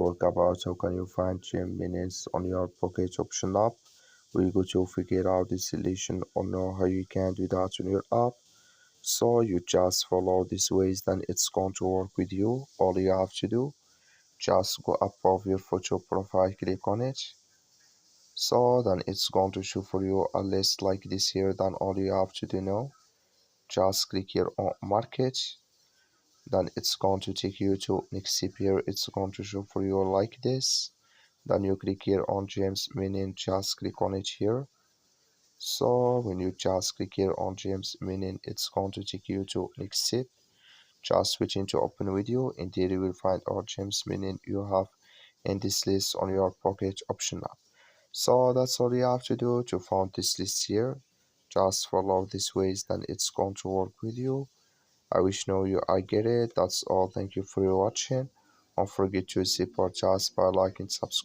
talk about how can you find gem minutes on your Pocket Option app. We're going to figure out the solution or know how you can do that on your app. So you just follow these ways, then it's going to work with you. All you have to do, just go above your photo profile, click on it. So then it's going to show for you a list like this here. Then all you have to do now, just click here on market. Then it's going to take you to next step here. It's going to show for you like this. Then you click here on James Meaning, just click on it here. So when you just click here on James Meaning, it's going to take you to next step. Just switch into open video, and there you will find all James Meaning you have in this list on your Pocket Option app. So that's all you have to do to find this list here. Just follow these ways, then it's going to work with you. I wish know you I get it. That's all. Thank you for your watching. Don't forget to support us by liking, subscribe.